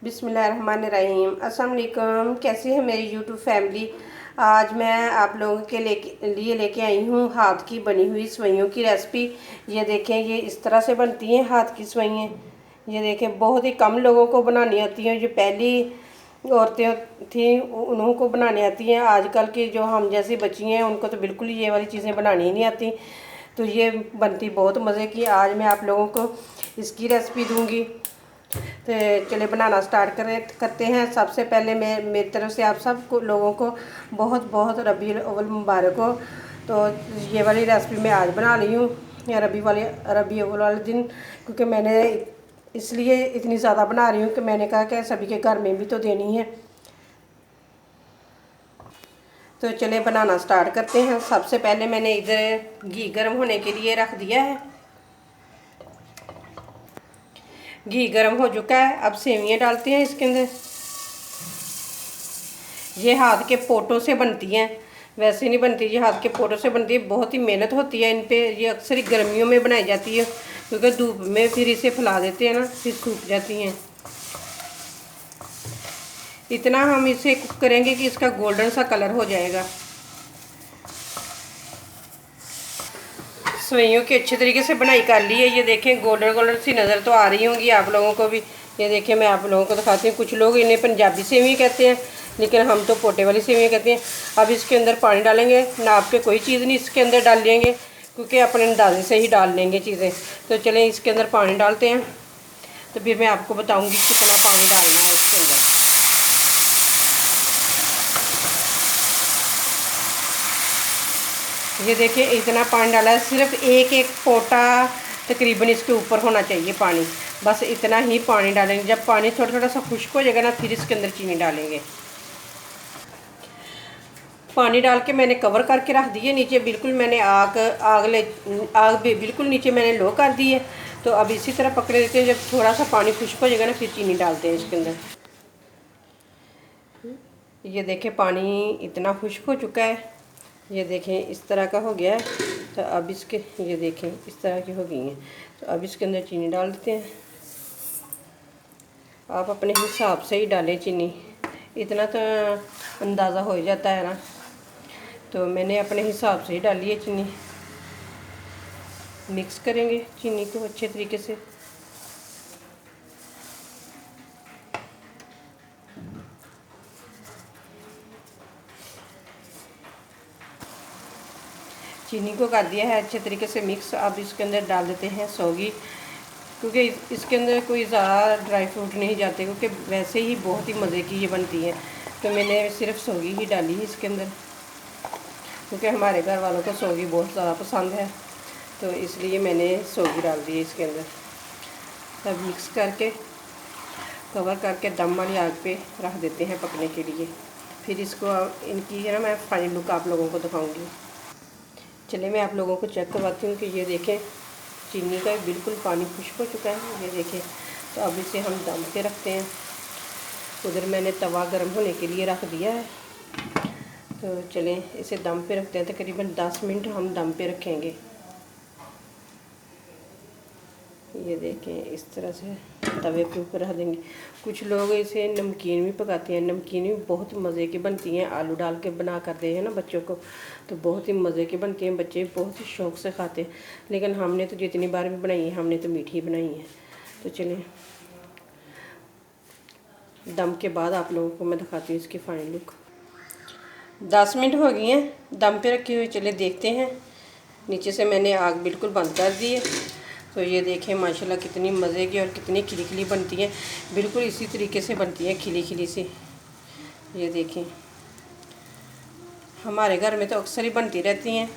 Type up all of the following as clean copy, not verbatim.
बिस्मिल्लाहिर्रहमानिर्रहीम। अस्सलाम वालेकुम। कैसी है मेरी यूट्यूब फैमिली। आज मैं आप लोगों के लिए लेके आई हूँ हाथ की बनी हुई सेवइयों की रेसिपी। ये देखें, ये इस तरह से बनती हैं हाथ की सेवइयाँ। ये देखें, बहुत ही कम लोगों को बनानी आती हैं। जो पहली औरतें थी उन्हों को बनानी आती हैं। आजकल की जो हम जैसी बच्ची हैं उनको तो बिल्कुल ही ये वाली चीज़ें बनानी ही नहीं आती। तो ये बनती बहुत मज़े की। आज मैं आप लोगों को इसकी रेसिपी दूँगी। तो चलिए बनाना स्टार्ट करते हैं। सबसे पहले मैं मेरी तरफ से आप सब को लोगों को बहुत बहुत रबी अव्वल मुबारक हो। तो ये वाली रेसिपी मैं आज बना ली हूँ या रबी अव्वल वाले दिन, क्योंकि मैंने इसलिए इतनी ज़्यादा बना रही हूँ कि मैंने कहा कि सभी के घर में भी तो देनी है। तो चलिए बनाना स्टार्ट करते हैं। सबसे पहले मैंने इधर घी गर्म होने के लिए रख दिया है। घी गर्म हो चुका है। अब सेवियाँ डालते हैं इसके अंदर। ये हाथ के पोटों से बनती हैं, वैसे नहीं बनती। ये हाथ के पोटों से बनती है। बहुत ही मेहनत होती है इन पे। ये अक्सर ही गर्मियों में बनाई जाती है, क्योंकि धूप में फिर इसे फैला देते हैं ना, फिर सूख जाती हैं। इतना हम इसे कुक करेंगे कि इसका गोल्डन सा कलर हो जाएगा। सेवइयों की अच्छे तरीके से बनाई कर ली है। ये देखें, गोल्डन गोल्डन सी नज़र तो आ रही होंगी आप लोगों को भी। ये देखें, मैं आप लोगों को दिखाती हूँ। कुछ लोग इन्हें पंजाबी सेवई कहते हैं, लेकिन हम तो पोटे वाली सेवई कहते हैं। अब इसके अंदर पानी डालेंगे। नाप के कोई चीज़ नहीं इसके अंदर डाल लेंगे, क्योंकि अपने अंदाजे से ही डाल लेंगे चीज़ें। तो चलें इसके अंदर पानी डालते हैं। तो फिर मैं आपको बताऊँगी कितना पानी डालना है इसके अंदर। ये देखिए, इतना पानी डाला है। सिर्फ एक एक पोटा तकरीबन इसके ऊपर होना चाहिए पानी। बस इतना ही पानी डालेंगे। जब पानी थोड़ा थोड़ा सा खुश्क हो जाएगा ना, फिर इसके अंदर चीनी डालेंगे। पानी डाल के मैंने कवर करके रख दिए नीचे। बिल्कुल मैंने आग भी बिल्कुल नीचे मैंने लो कर दी है। तो अब इसी तरह पकड़े देते हैं। जब थोड़ा सा पानी खुश्क हो जाएगा ना, फिर चीनी डालते हैं इसके अंदर। ये देखें, पानी इतना खुश्क हो चुका है। ये देखें, इस तरह का हो गया है। तो अब इसके, ये देखें, इस तरह की हो गई हैं। तो अब इसके अंदर चीनी डाल देते हैं। आप अपने हिसाब से ही डालें चीनी। इतना तो अंदाज़ा हो ही जाता है ना। तो मैंने अपने हिसाब से ही डाली है चीनी। मिक्स करेंगे चीनी को अच्छे तरीके से। चीनी को कर दिया है अच्छे तरीके से मिक्स। अब इसके अंदर डाल देते हैं सौगी, क्योंकि इसके अंदर कोई ज़्यादा ड्राई फ्रूट नहीं जाते, क्योंकि वैसे ही बहुत ही मज़े की ये बनती है। तो मैंने सिर्फ सौगी ही डाली है इसके अंदर, क्योंकि हमारे घर वालों को सौगी बहुत ज़्यादा पसंद है। तो इसलिए मैंने सौगी डाल दी है इसके अंदर। तब मिक्स करके कवर करके दम वाली आग पे रख देते हैं पकने के लिए। फिर इसको इनकी है ना, मैं फाइनल लुक आप लोगों को दिखाऊंगी। चलिए मैं आप लोगों को चेक करवाती हूँ कि ये देखें, चीनी का बिल्कुल पानी खुश्क हो चुका है। ये देखें। तो अब इसे हम दम पे रखते हैं। उधर मैंने तवा गर्म होने के लिए रख दिया है। तो चलें इसे दम पे रखते हैं। तकरीबन 10 मिनट हम दम पे रखेंगे। ये देखें, इस तरह से तवे के ऊपर रख देंगे। कुछ लोग इसे नमकीन भी पकाते हैं। नमकीन भी बहुत मज़े की बनती हैं। आलू डाल के बना कर दे हैं ना बच्चों को, तो बहुत ही मज़े की बनती हैं। बच्चे बहुत ही शौक़ से खाते हैं। लेकिन हमने तो जितनी बार भी बनाई है, हमने तो मीठी बनाई है। तो चलें, दम के बाद आप लोगों को मैं दिखाती हूँ इसकी फाइनल लुक। 10 मिनट हो गई हैं दम पे रखी हुई। चलिए देखते हैं। नीचे से मैंने आग बिल्कुल बंद कर दी है। तो ये देखें, माशाल्लाह कितनी मज़े की और कितनी खिली खिली बनती है। बिल्कुल इसी तरीके से बनती है, खिली खिली सी। ये देखें, हमारे घर में तो अक्सर ही बनती रहती हैं।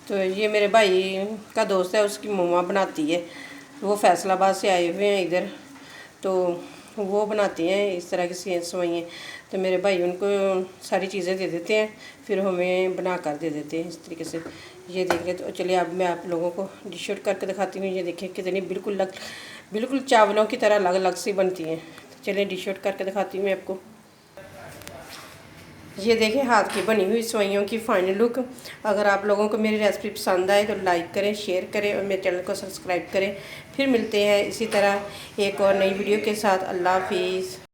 तो ये मेरे भाई का दोस्त है, उसकी मम्मा बनाती है। वो फैसलाबाद से आए हुए हैं इधर, तो वो बनाती हैं इस तरह की सेवइयाँ। तो मेरे भाई उनको सारी चीज़ें दे देते हैं, फिर हमें बना कर दे देते हैं इस तरीके से। ये देखिए। तो चलिए अब मैं आप लोगों को डिश आउट करके दिखाती हूँ। ये देखिए कितनी बिल्कुल चावलों की तरह अलग अलग सी बनती हैं। तो चलिए डिश आउट करके दिखाती हूँ मैं आपको। ये देखें हाथ की बनी हुई सेवइयों की फाइनल लुक। अगर आप लोगों को मेरी रेसिपी पसंद आए तो लाइक करें, शेयर करें और मेरे चैनल को सब्सक्राइब करें। फिर मिलते हैं इसी तरह एक और नई वीडियो के साथ। अल्लाह हाफिज़।